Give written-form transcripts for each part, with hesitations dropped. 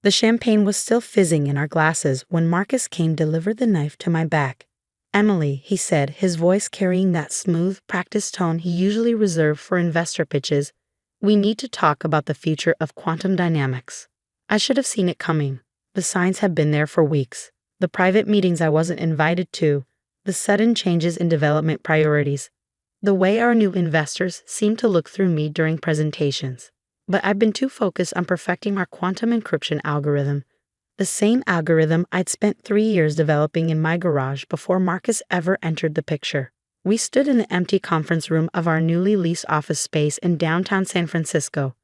The champagne was still fizzing in our glasses when Marcus came deliver the knife to my back. "Emily," he said, his voice carrying that smooth, practiced tone he usually reserved for investor pitches, "we need to talk about the future of quantum dynamics." I should have seen it coming. The signs had been there for weeks. The private meetings I wasn't invited to, the sudden changes in development priorities, the way our new investors seemed to look through me during presentations. But I've been too focused on perfecting our quantum encryption algorithm, the same algorithm I'd spent 3 years developing in my garage before Marcus ever entered the picture. We stood in the empty conference room of our newly leased office space in downtown San Francisco,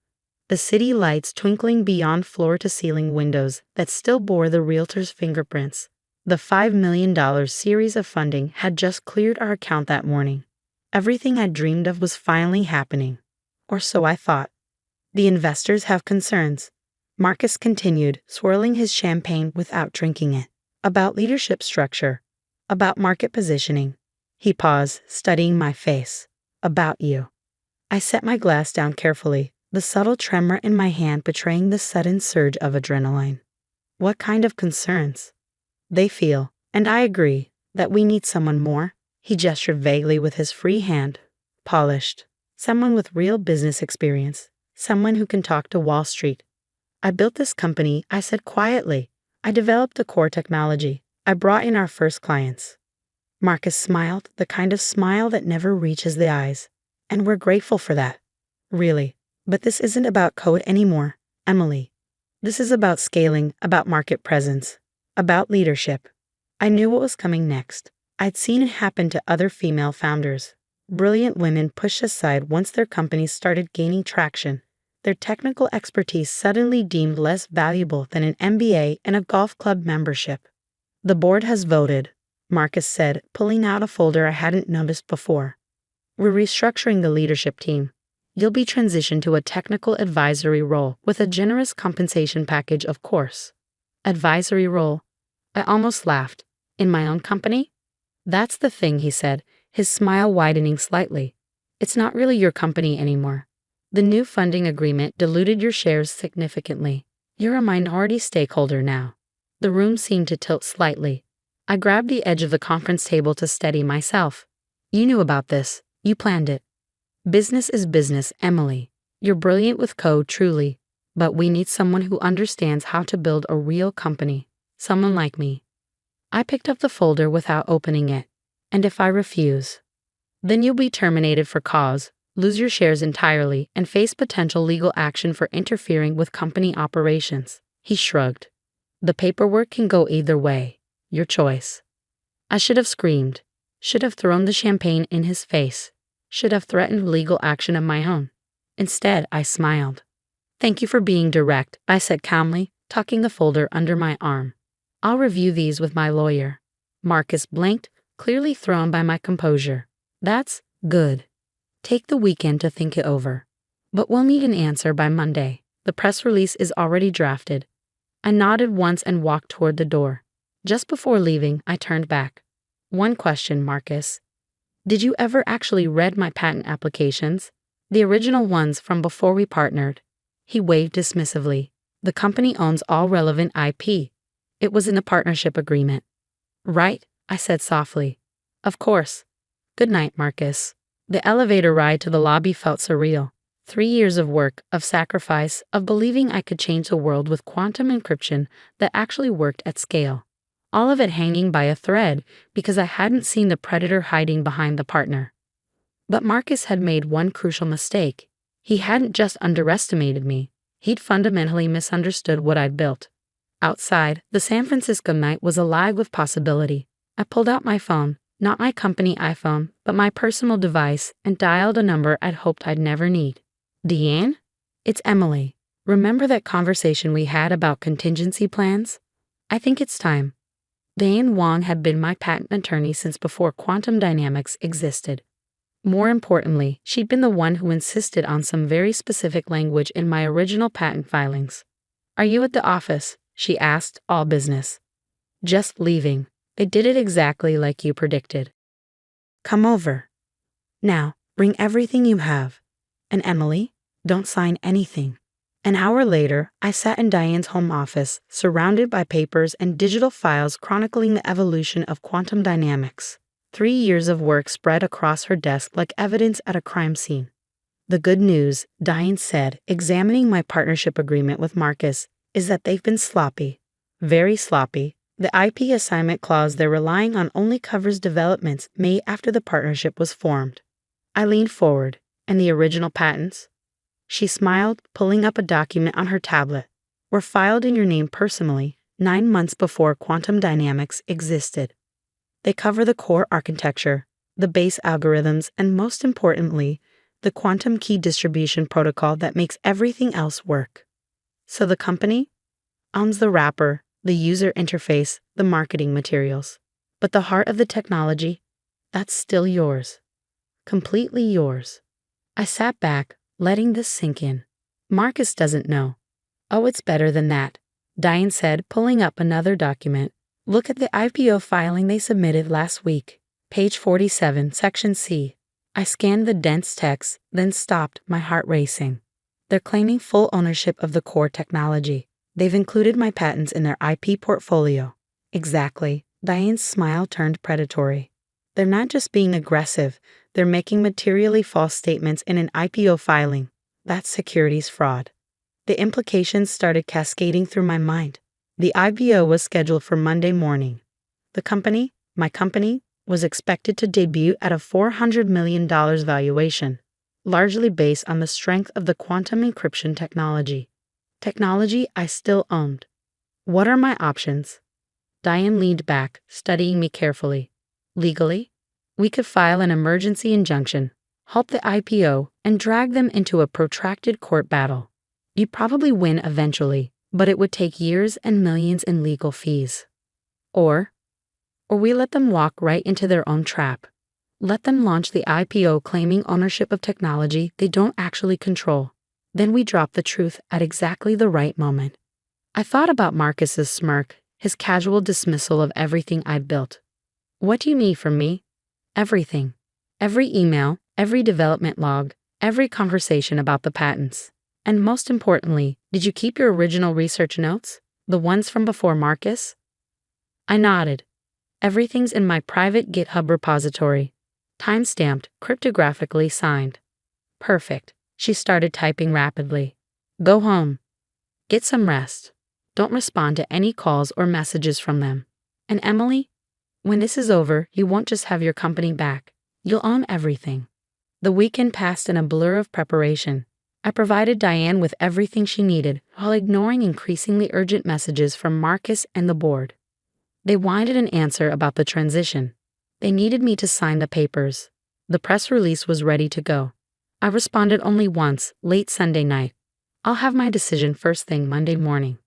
the city lights twinkling beyond floor-to-ceiling windows that still bore the realtor's fingerprints. The $5 million series of funding had just cleared our account that morning. Everything I dreamed of was finally happening. Or so I thought. "The investors have concerns," Marcus continued, swirling his champagne without drinking it. "About leadership structure. About market positioning." He paused, studying my face. "About you." I set my glass down carefully, the subtle tremor in my hand betraying the sudden surge of adrenaline. "What kind of concerns?" "They feel, and I agree, that we need someone more." He gestured vaguely with his free hand. "Polished. Someone with real business experience. Someone who can talk to Wall Street." "I built this company," I said quietly. "I developed the core technology. I brought in our first clients." Marcus smiled, the kind of smile that never reaches the eyes. "And we're grateful for that." "Really. But this isn't about code anymore, Emily. This is about scaling, about market presence, about leadership." I knew what was coming next. I'd seen it happen to other female founders. Brilliant women pushed aside once their companies started gaining traction, their technical expertise suddenly deemed less valuable than an MBA and a golf club membership. "The board has voted," Marcus said, pulling out a folder I hadn't noticed before. "We're restructuring the leadership team. You'll be transitioned to a technical advisory role with a generous compensation package, of course." "Advisory role?" I almost laughed. "In my own company?" "That's the thing," he said, his smile widening slightly. "It's not really your company anymore. The new funding agreement diluted your shares significantly. You're a minority stakeholder now." The room seemed to tilt slightly. I grabbed the edge of the conference table to steady myself. "You knew about this. You planned it." "Business is business, Emily. You're brilliant with code, truly. But we need someone who understands how to build a real company. Someone like me." I picked up the folder without opening it. "And if I refuse?" "Then you'll be terminated for cause, lose your shares entirely, and face potential legal action for interfering with company operations." He shrugged. "The paperwork can go either way. Your choice." I should have screamed, should have thrown the champagne in his face, should have threatened legal action of my own. Instead, I smiled. "Thank you for being direct," I said calmly, tucking the folder under my arm. "I'll review these with my lawyer." Marcus blinked, clearly thrown by my composure. "That's good. Take the weekend to think it over. But we'll need an answer by Monday. The press release is already drafted." I nodded once and walked toward the door. Just before leaving, I turned back. "One question, Marcus. Did you ever actually read my patent applications? The original ones from before we partnered?" He waved dismissively. "The company owns all relevant IP. It was in the partnership agreement." "Right," I said softly. "Of course. Good night, Marcus." The elevator ride to the lobby felt surreal. 3 years of work, of sacrifice, of believing I could change the world with quantum encryption that actually worked at scale. All of it hanging by a thread because I hadn't seen the predator hiding behind the partner. But Marcus had made one crucial mistake. He hadn't just underestimated me. He'd fundamentally misunderstood what I'd built. Outside, the San Francisco night was alive with possibility. I pulled out my phone, not my company iPhone, but my personal device, and dialed a number I'd hoped I'd never need. "Deanne? It's Emily. Remember that conversation we had about contingency plans? I think it's time." Deanne Wong had been my patent attorney since before quantum dynamics existed. More importantly, she'd been the one who insisted on some very specific language in my original patent filings. "Are you at the office?" she asked, all business. "Just leaving. They did it exactly like you predicted." "Come over. Now, bring everything you have. And Emily, don't sign anything. An hour later, I sat in Diane's home office, surrounded by papers and digital files chronicling the evolution of quantum dynamics. 3 years of work spread across her desk like evidence at a crime scene. The good news, Diane said, examining my partnership agreement with Marcus, is that they've been sloppy. Very sloppy. The IP assignment clause they're relying on only covers developments made after the partnership was formed. I leaned forward. And the original patents? She smiled, pulling up a document on her tablet. Were filed in your name personally, 9 months before quantum dynamics existed. They cover the core architecture, the base algorithms, and most importantly, the quantum key distribution protocol that makes everything else work. So the company owns the wrapper, the user interface, the marketing materials. But the heart of the technology, that's still yours. Completely yours. I sat back, letting this sink in. Marcus doesn't know. Oh, it's better than that, Diane said, pulling up another document. Look at the IPO filing they submitted last week. Page 47, Section C. I scanned the dense text, then stopped, my heart racing. They're claiming full ownership of the core technology. They've included my patents in their IP portfolio. Exactly. Diane's smile turned predatory. They're not just being aggressive, they're making materially false statements in an IPO filing. That's securities fraud. The implications started cascading through my mind. The IPO was scheduled for Monday morning. The company, my company, was expected to debut at a $400 million valuation, largely based on the strength of the quantum encryption technology. Technology I still owned. What are my options? Diane leaned back, studying me carefully. Legally, we could file an emergency injunction, halt the IPO, and drag them into a protracted court battle. You'd probably win eventually, but it would take years and millions in legal fees. Or we let them walk right into their own trap. Let them launch the IPO claiming ownership of technology they don't actually control. Then we drop the truth at exactly the right moment. I thought about Marcus's smirk, his casual dismissal of everything I'd built. What do you need from me? Everything. Every email, every development log, every conversation about the patents. And most importantly, did you keep your original research notes? The ones from before Marcus? I nodded. Everything's in my private GitHub repository. Time-stamped, cryptographically signed. Perfect. She started typing rapidly. Go home. Get some rest. Don't respond to any calls or messages from them. And Emily? When this is over, you won't just have your company back. You'll own everything. The weekend passed in a blur of preparation. I provided Diane with everything she needed while ignoring increasingly urgent messages from Marcus and the board. They wanted an answer about the transition. They needed me to sign the papers. The press release was ready to go. I responded only once, late Sunday night. I'll have my decision first thing Monday morning.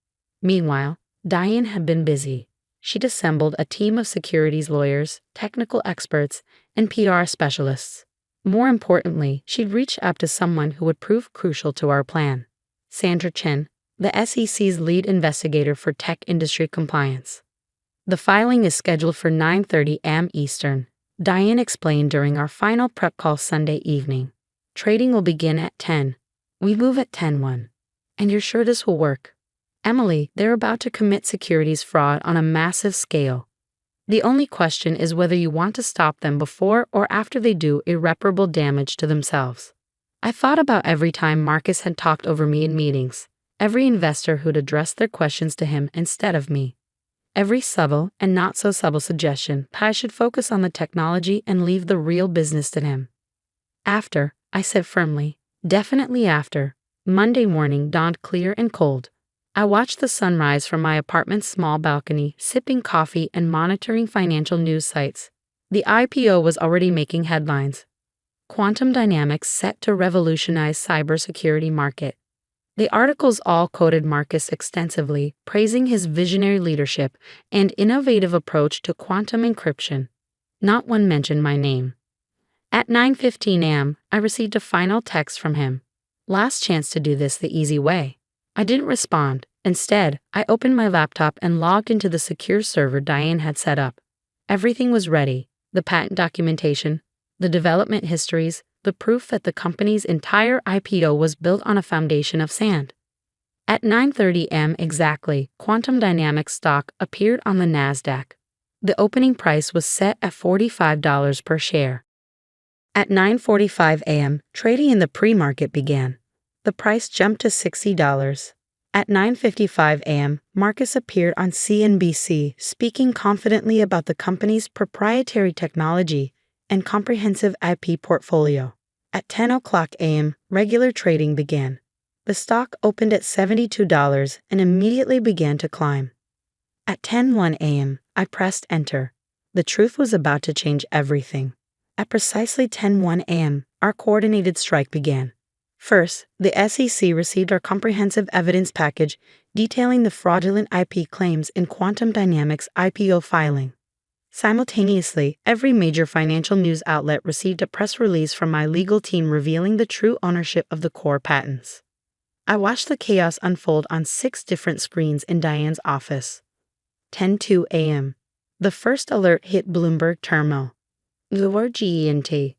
Meanwhile, Diane had been busy. She'd assembled a team of securities lawyers, technical experts, and PR specialists. More importantly, she'd reached out to someone who would prove crucial to our plan. Sandra Chen, the SEC's lead investigator for tech industry compliance. The filing is scheduled for 9:30 a.m. Eastern, Diane explained during our final prep call Sunday evening. Trading will begin at 10. We move at 10:01. And you're sure this will work? Emily, they're about to commit securities fraud on a massive scale. The only question is whether you want to stop them before or after they do irreparable damage to themselves. I thought about every time Marcus had talked over me in meetings, every investor who'd addressed their questions to him instead of me. Every subtle and not so subtle suggestion that I should focus on the technology and leave the real business to him. After, I said firmly, definitely after, Monday morning dawned clear and cold. I watched the sunrise from my apartment's small balcony, sipping coffee and monitoring financial news sites. The IPO was already making headlines. Quantum dynamics set to revolutionize cybersecurity market. The articles all quoted Marcus extensively, praising his visionary leadership and innovative approach to quantum encryption. Not one mentioned my name. At 9:15 a.m., I received a final text from him. Last chance to do this the easy way. I didn't respond. Instead, I opened my laptop and logged into the secure server Diane had set up. Everything was ready: the patent documentation, the development histories, the proof that the company's entire IPO was built on a foundation of sand. At 9:30 a.m. exactly, quantum dynamics stock appeared on the Nasdaq. The opening price was set at $45 per share. At 9:45 a.m., trading in the pre-market began. The price jumped to $60. At 9:55 a.m., Marcus appeared on CNBC, speaking confidently about the company's proprietary technology and comprehensive IP portfolio. At 10 o'clock a.m., regular trading began. The stock opened at $72 and immediately began to climb. At 10:01 a.m., I pressed enter. The truth was about to change everything. At precisely 10:01 a.m., our coordinated strike began. First, the SEC received our comprehensive evidence package detailing the fraudulent IP claims in Quantum Dynamics' IPO filing. Simultaneously, every major financial news outlet received a press release from my legal team revealing the true ownership of the core patents. I watched the chaos unfold on 6 different screens in Diane's office. 10:02 a.m. The first alert hit Bloomberg terminal. GENT.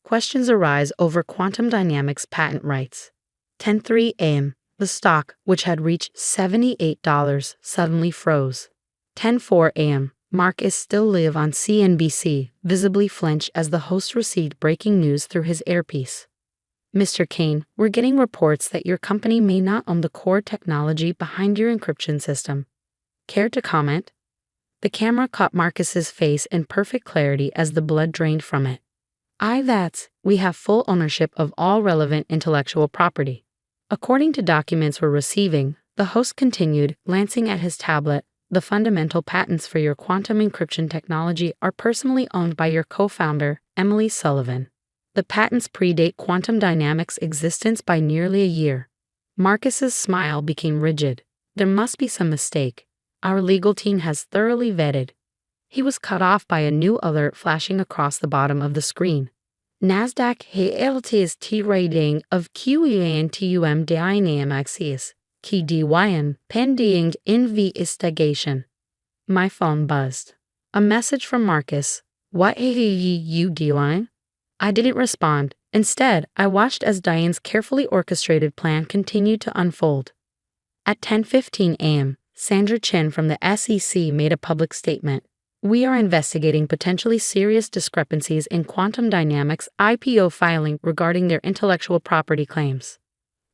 Questions arise over quantum dynamics patent rights. 10:03 a.m. The stock, which had reached $78, suddenly froze. 10:04 a.m. Marcus still live on CNBC, visibly flinch as the host received breaking news through his earpiece. Mr. Kane, we're getting reports that your company may not own the core technology behind your encryption system. Care to comment? The camera caught Marcus's face in perfect clarity as the blood drained from it. We have full ownership of all relevant intellectual property. According to documents we're receiving, the host continued, glancing at his tablet, the fundamental patents for your quantum encryption technology are personally owned by your co-founder, Emily Sullivan. The patents predate quantum dynamics' existence by nearly a year. Marcus's smile became rigid. There must be some mistake. Our legal team has thoroughly vetted. He was cut off by a new alert flashing across the bottom of the screen. Nasdaq HLT's T-rating of QENTUM Dynamics KDYN pending investigation. My phone buzzed. A message from Marcus. What you doing? I didn't respond. Instead, I watched as Diane's carefully orchestrated plan continued to unfold. At 10:15 a.m., Sandra Chen from the SEC made a public statement. We are investigating potentially serious discrepancies in Quantum Dynamics' IPO filing regarding their intellectual property claims.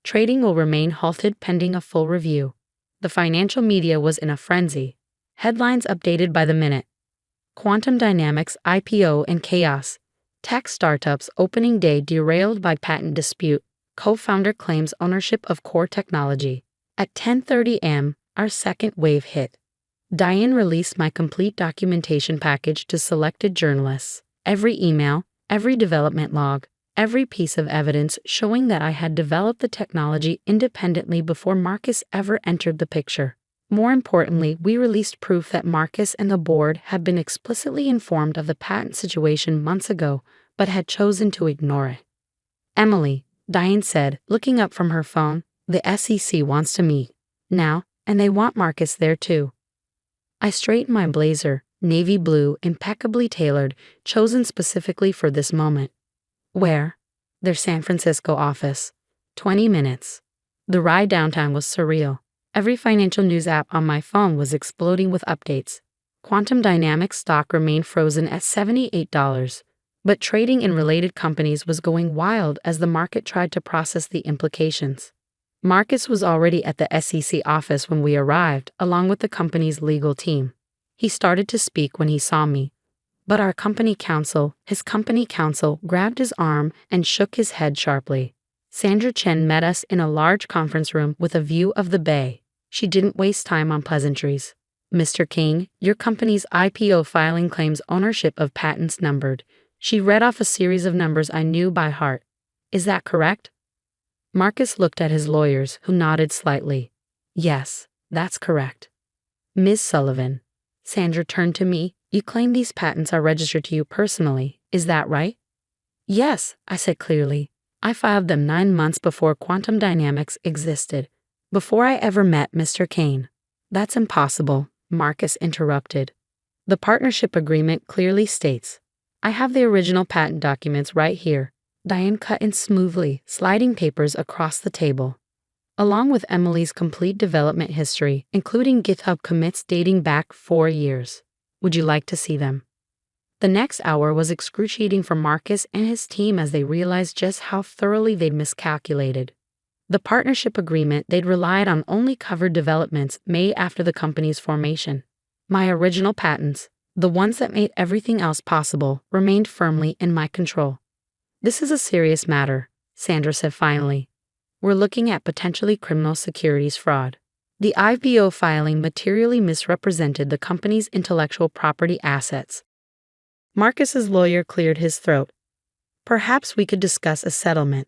Trading will remain halted pending a full review. The financial media was in a frenzy. Headlines updated by the minute. Quantum Dynamics IPO in chaos. Tech startups opening day derailed by patent dispute. Co-founder claims ownership of core technology. At 10:30 a.m., our second wave hit. Diane released my complete documentation package to selected journalists. Every email, every development log, every piece of evidence showing that I had developed the technology independently before Marcus ever entered the picture. More importantly, we released proof that Marcus and the board had been explicitly informed of the patent situation months ago, but had chosen to ignore it. Emily, Diane said, looking up from her phone, the SEC wants to meet. Now, and they want Marcus there too. I straightened my blazer, navy blue, impeccably tailored, chosen specifically for this moment. Where? Their San Francisco office. 20 minutes. The ride downtown was surreal. Every financial news app on my phone was exploding with updates. Quantum Dynamics stock remained frozen at $78, but trading in related companies was going wild as the market tried to process the implications. Marcus was already at the SEC office when we arrived, along with the company's legal team. He started to speak when he saw me, but his company counsel, grabbed his arm and shook his head sharply. Sandra Chen met us in a large conference room with a view of the bay. She didn't waste time on pleasantries. Mr. King, your company's IPO filing claims ownership of patents numbered. She read off a series of numbers I knew by heart. Is that correct? Marcus looked at his lawyers, who nodded slightly. Yes, that's correct. Ms. Sullivan. Sandra turned to me. You claim these patents are registered to you personally, is that right? Yes, I said clearly. I filed them 9 months before Quantum Dynamics existed, before I ever met Mr. Kane. That's impossible, Marcus interrupted. The partnership agreement clearly states. I have the original patent documents right here. Diane cut in smoothly, sliding papers across the table. along with Emily's complete development history, including GitHub commits dating back 4 years. Would you like to see them? The next hour was excruciating for Marcus and his team as they realized just how thoroughly they'd miscalculated. The partnership agreement they'd relied on only covered developments made after the company's formation. My original patents, the ones that made everything else possible, remained firmly in my control. This is a serious matter, Sandra said finally. We're looking at potentially criminal securities fraud. The IPO filing materially misrepresented the company's intellectual property assets. Marcus's lawyer cleared his throat. Perhaps we could discuss a settlement.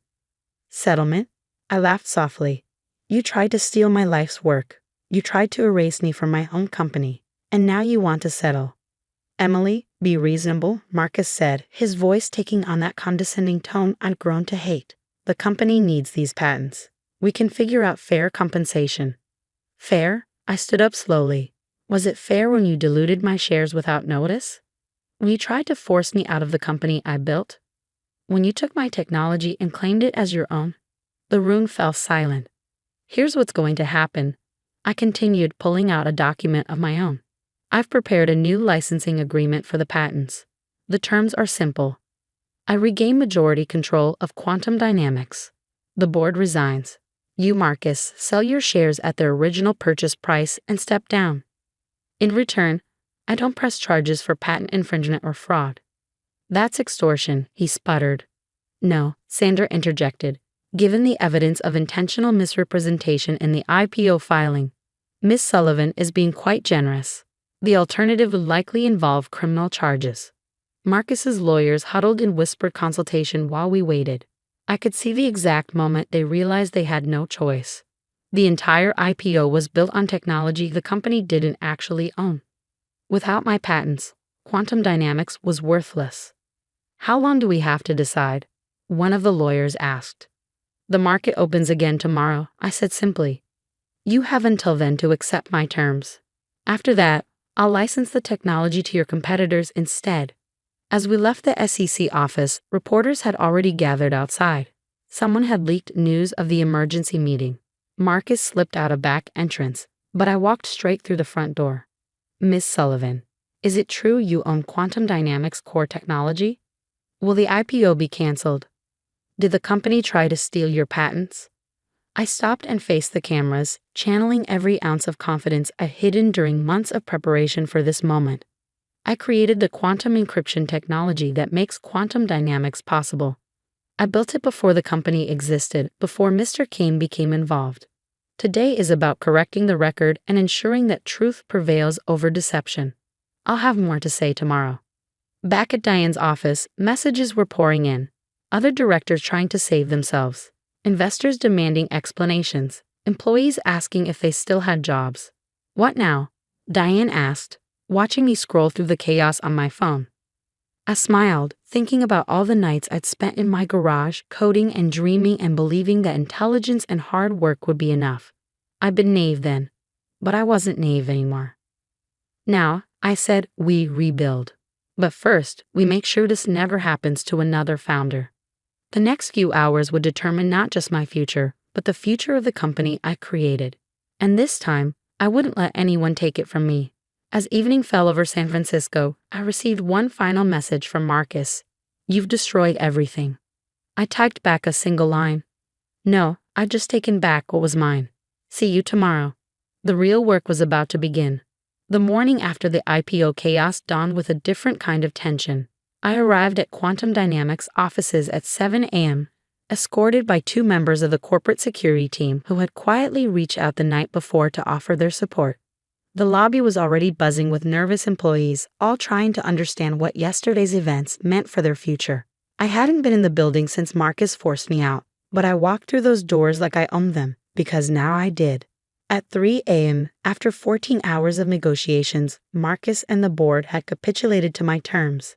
Settlement? I laughed softly. You tried to steal my life's work. You tried to erase me from my own company. And now you want to settle. Emily, be reasonable, Marcus said, his voice taking on that condescending tone I'd grown to hate. The company needs these patents. We can figure out fair compensation. Fair? I stood up slowly. Was it fair when you diluted my shares without notice? When you tried to force me out of the company I built? When you took my technology and claimed it as your own? The room fell silent. Here's what's going to happen. I continued, pulling out a document of my own. I've prepared a new licensing agreement for the patents. The terms are simple. I regain majority control of quantum dynamics. The board resigns. You, Marcus, sell your shares at their original purchase price and step down. In return, I don't press charges for patent infringement or fraud. That's extortion, he sputtered. No, Sandra interjected. Given the evidence of intentional misrepresentation in the IPO filing, Miss Sullivan is being quite generous. The alternative would likely involve criminal charges. Marcus's lawyers huddled in whispered consultation while we waited. I could see the exact moment they realized they had no choice. The entire IPO was built on technology the company didn't actually own. Without my patents, quantum dynamics was worthless. How long do we have to decide? One of the lawyers asked. The market opens again tomorrow, I said simply. You have until then to accept my terms. After that, I'll license the technology to your competitors instead. As we left the SEC office, reporters had already gathered outside. Someone had leaked news of the emergency meeting. Marcus slipped out a back entrance, but I walked straight through the front door. Miss Sullivan, is it true you own quantum dynamics core technology? Will the IPO be canceled? Did the company try to steal your patents? I stopped and faced the cameras, channeling every ounce of confidence I'd hidden during months of preparation for this moment. I created the quantum encryption technology that makes quantum dynamics possible. I built it before the company existed, before Mr. Kane became involved. Today is about correcting the record and ensuring that truth prevails over deception. I'll have more to say tomorrow. Back at Diane's office, messages were pouring in. Other directors trying to save themselves. Investors demanding explanations. Employees asking if they still had jobs. What now? Diane asked, watching me scroll through the chaos on my phone. I smiled, thinking about all the nights I'd spent in my garage, coding and dreaming and believing that intelligence and hard work would be enough. I'd been naive then, but I wasn't naive anymore. Now, I said, we rebuild. But first, we make sure this never happens to another founder. The next few hours would determine not just my future, but the future of the company I created. And this time, I wouldn't let anyone take it from me. As evening fell over San Francisco, I received one final message from Marcus. You've destroyed everything. I typed back a single line. No, I'd just taken back what was mine. See you tomorrow. The real work was about to begin. The morning after the IPO chaos dawned with a different kind of tension. I arrived at Quantum Dynamics offices at 7 a.m., escorted by 2 members of the corporate security team who had quietly reached out the night before to offer their support. The lobby was already buzzing with nervous employees, all trying to understand what yesterday's events meant for their future. I hadn't been in the building since Marcus forced me out, but I walked through those doors like I owned them, because now I did. At 3 a.m., after 14 hours of negotiations, Marcus and the board had capitulated to my terms.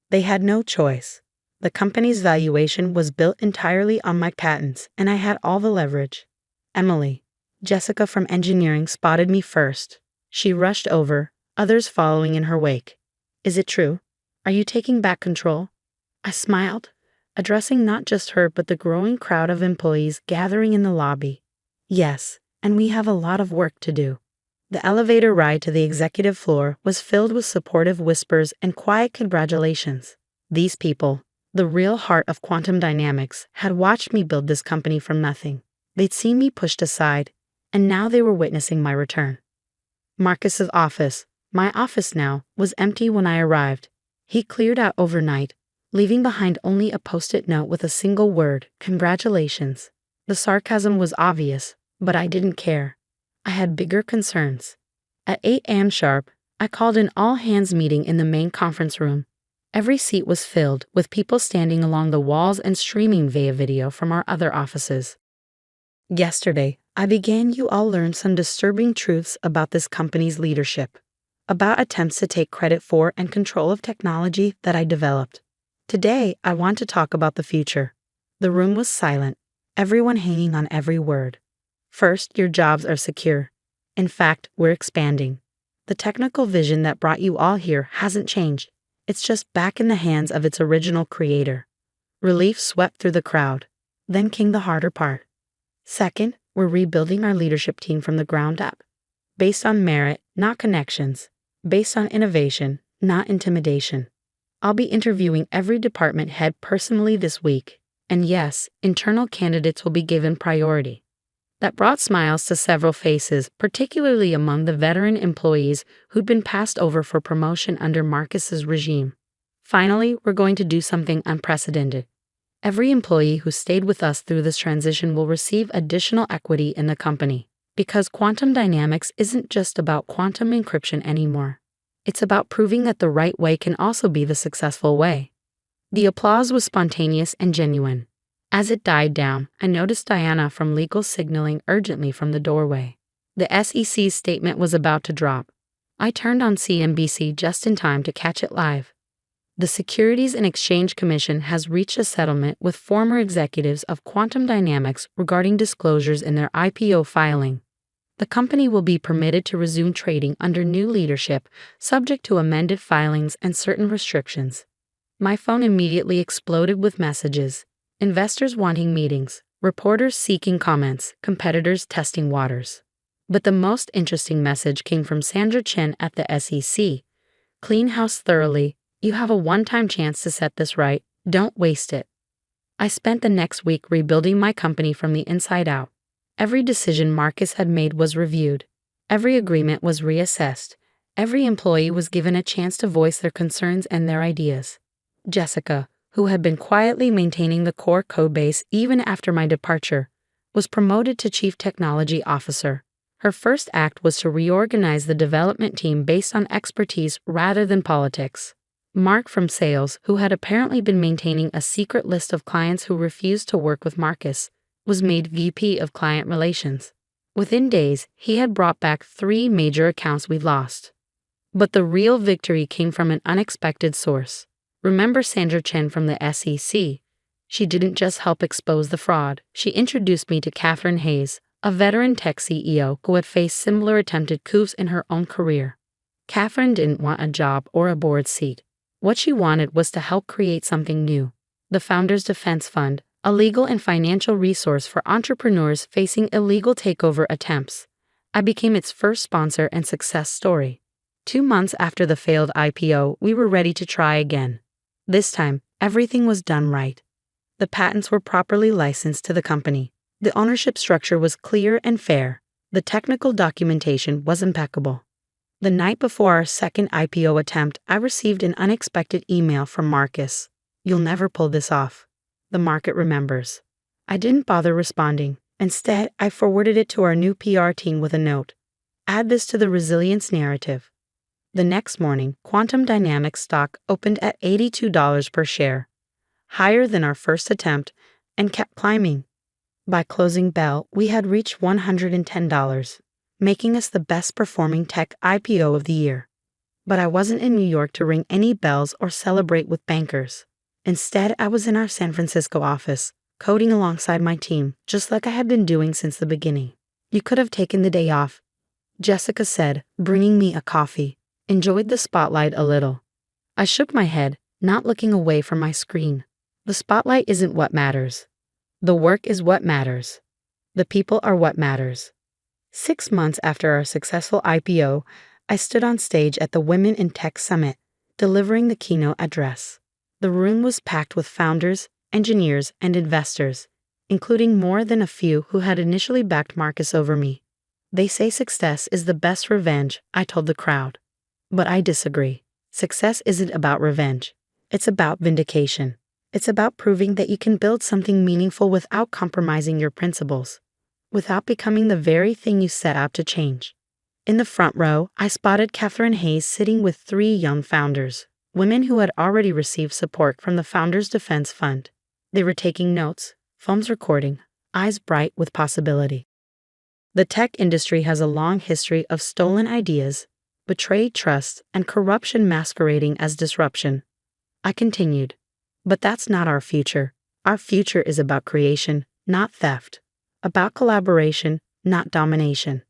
They had no choice. The company's valuation was built entirely on my patents, and I had all the leverage. Emily, Jessica from engineering, spotted me first. She rushed over, others following in her wake. Is it true? Are you taking back control? I smiled, addressing not just her but the growing crowd of employees gathering in the lobby. Yes, and we have a lot of work to do. The elevator ride to the executive floor was filled with supportive whispers and quiet congratulations. These people, the real heart of quantum dynamics, had watched me build this company from nothing. They'd seen me pushed aside, and now they were witnessing my return. Marcus's office, my office now, was empty when I arrived. He cleared out overnight, leaving behind only a post-it note with a single word, "Congratulations." The sarcasm was obvious, but I didn't care. I had bigger concerns. At 8 a.m. sharp, I called an all-hands meeting in the main conference room. Every seat was filled, with people standing along the walls and streaming via video from our other offices. Yesterday, I began you all learned some disturbing truths about this company's leadership, about attempts to take credit for and control of technology that I developed. Today, I want to talk about the future. The room was silent, everyone hanging on every word. First, your jobs are secure. In fact, we're expanding. The technical vision that brought you all here hasn't changed. It's just back in the hands of its original creator. Relief swept through the crowd. Then came the harder part. Second, we're rebuilding our leadership team from the ground up. Based on merit, not connections. Based on innovation, not intimidation. I'll be interviewing every department head personally this week. And yes, internal candidates will be given priority. That brought smiles to several faces, particularly among the veteran employees who'd been passed over for promotion under Marcus's regime. Finally, we're going to do something unprecedented. Every employee who stayed with us through this transition will receive additional equity in the company, because quantum dynamics isn't just about quantum encryption anymore. It's about proving that the right way can also be the successful way. The applause was spontaneous and genuine. As it died down, I noticed Diana from legal signaling urgently from the doorway. The SEC's statement was about to drop. I turned on CNBC just in time to catch it live. The Securities and Exchange Commission has reached a settlement with former executives of Quantum Dynamics regarding disclosures in their IPO filing. The company will be permitted to resume trading under new leadership, subject to amended filings and certain restrictions. My phone immediately exploded with messages. Investors wanting meetings, reporters seeking comments, competitors testing waters. But the most interesting message came from Sandra Chen at the SEC. Clean house thoroughly. You have a one-time chance to set this right. Don't waste it. I spent the next week rebuilding my company from the inside out. Every decision Marcus had made was reviewed. Every agreement was reassessed. Every employee was given a chance to voice their concerns and their ideas. Jessica, who had been quietly maintaining the core codebase even after my departure, was promoted to Chief Technology Officer. Her first act was to reorganize the development team based on expertise rather than politics. Mark from sales, who had apparently been maintaining a secret list of clients who refused to work with Marcus, was made VP of Client Relations. Within days, he had brought back 3 major accounts we'd lost. But the real victory came from an unexpected source. Remember Sandra Chen from the SEC? She didn't just help expose the fraud. She introduced me to Catherine Hayes, a veteran tech CEO who had faced similar attempted coups in her own career. Catherine didn't want a job or a board seat. What she wanted was to help create something new. The Founders Defense Fund, a legal and financial resource for entrepreneurs facing illegal takeover attempts. I became its first sponsor and success story. 2 months after the failed IPO, we were ready to try again. This time, everything was done right. The patents were properly licensed to the company. The ownership structure was clear and fair. The technical documentation was impeccable. The night before our second IPO attempt, I received an unexpected email from Marcus. "You'll never pull this off. The market remembers." I didn't bother responding. Instead, I forwarded it to our new PR team with a note. Add this to the resilience narrative. The next morning, Quantum Dynamics stock opened at $82 per share, higher than our first attempt, and kept climbing. By closing bell, we had reached $110, making us the best performing tech IPO of the year. But I wasn't in New York to ring any bells or celebrate with bankers. Instead, I was in our San Francisco office, coding alongside my team, just like I had been doing since the beginning. "You could have taken the day off," Jessica said, bringing me a coffee. "Enjoyed the spotlight a little." I shook my head, not looking away from my screen. The spotlight isn't what matters. The work is what matters. The people are what matters. 6 months after our successful IPO, I stood on stage at the Women in Tech Summit, delivering the keynote address. The room was packed with founders, engineers, and investors, including more than a few who had initially backed Marcus over me. They say success is the best revenge, I told the crowd. But I disagree. Success isn't about revenge. It's about vindication. It's about proving that you can build something meaningful without compromising your principles, without becoming the very thing you set out to change. In the front row, I spotted Catherine Hayes sitting with 3 young founders, women who had already received support from the Founders Defense Fund. They were taking notes, phones recording, eyes bright with possibility. The tech industry has a long history of stolen ideas, betrayed trust, and corruption masquerading as disruption. I continued. But that's not our future. Our future is about creation, not theft. About collaboration, not domination.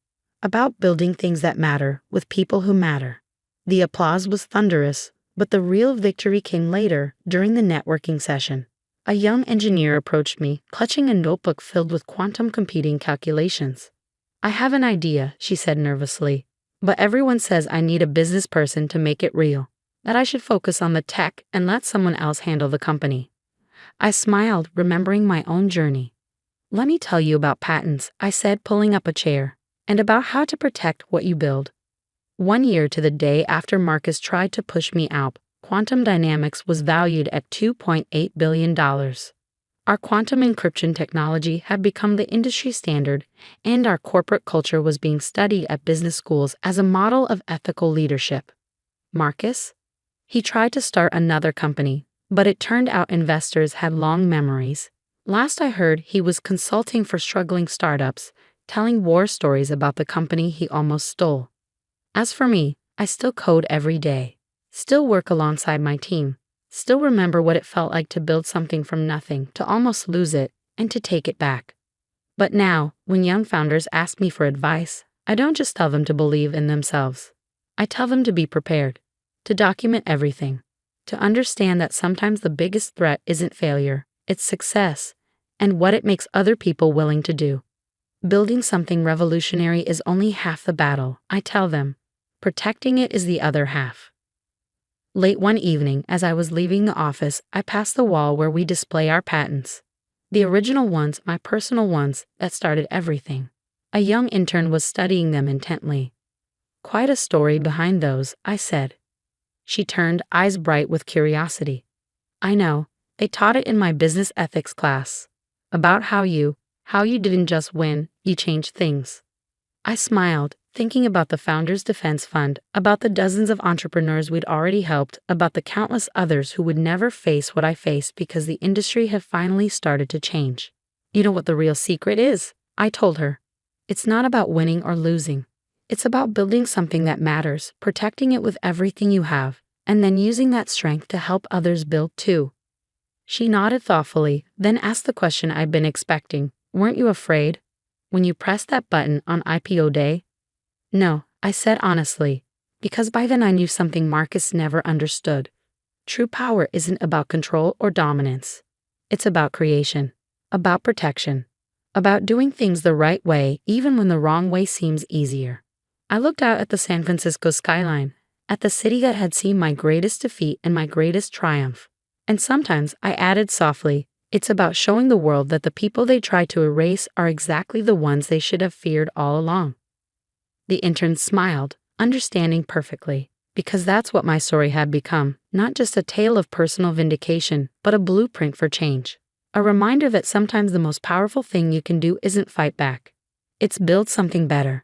About building things that matter with people who matter. The applause was thunderous, but the real victory came later, during the networking session. A young engineer approached me, clutching a notebook filled with quantum computing calculations. I have an idea, she said nervously, but everyone says I need a business person to make it real, that I should focus on the tech and let someone else handle the company. I smiled, remembering my own journey. Let me tell you about patents, I said, pulling up a chair, and about how to protect what you build. 1 year to the day after Marcus tried to push me out, quantum dynamics was valued at $2.8 billion. Our quantum encryption technology had become the industry standard, and our corporate culture was being studied at business schools as a model of ethical leadership. Marcus? He tried to start another company, but it turned out investors had long memories. Last I heard, he was consulting for struggling startups, telling war stories about the company he almost stole. As for me, I still code every day, still work alongside my team, still remember what it felt like to build something from nothing, to almost lose it, and to take it back. But now, when young founders ask me for advice, I don't just tell them to believe in themselves. I tell them to be prepared, to document everything, to understand that sometimes the biggest threat isn't failure, it's success, and what it makes other people willing to do. Building something revolutionary is only half the battle, I tell them. Protecting it is the other half. Late one evening, as I was leaving the office, I passed the wall where we display our patents. The original ones, my personal ones, that started everything. A young intern was studying them intently. Quite a story behind those, I said. She turned, eyes bright with curiosity. I know, they taught it in my business ethics class. About how you didn't just win, you changed things. I smiled, thinking about the Founders Defense Fund, about the dozens of entrepreneurs we'd already helped, about the countless others who would never face what I faced because the industry had finally started to change. You know what the real secret is? I told her. It's not about winning or losing. It's about building something that matters, protecting it with everything you have, and then using that strength to help others build too. She nodded thoughtfully, then asked the question I'd been expecting. Weren't you afraid when you pressed that button on IPO day? No, I said honestly, because by then I knew something Marcus never understood. True power isn't about control or dominance. It's about creation, about protection, about doing things the right way even when the wrong way seems easier. I looked out at the San Francisco skyline, at the city that had seen my greatest defeat and my greatest triumph. And sometimes I added softly, it's about showing the world that the people they try to erase are exactly the ones they should have feared all along. The intern smiled, understanding perfectly, because that's what my story had become, not just a tale of personal vindication, but a blueprint for change. A reminder that sometimes the most powerful thing you can do isn't fight back. It's build something better.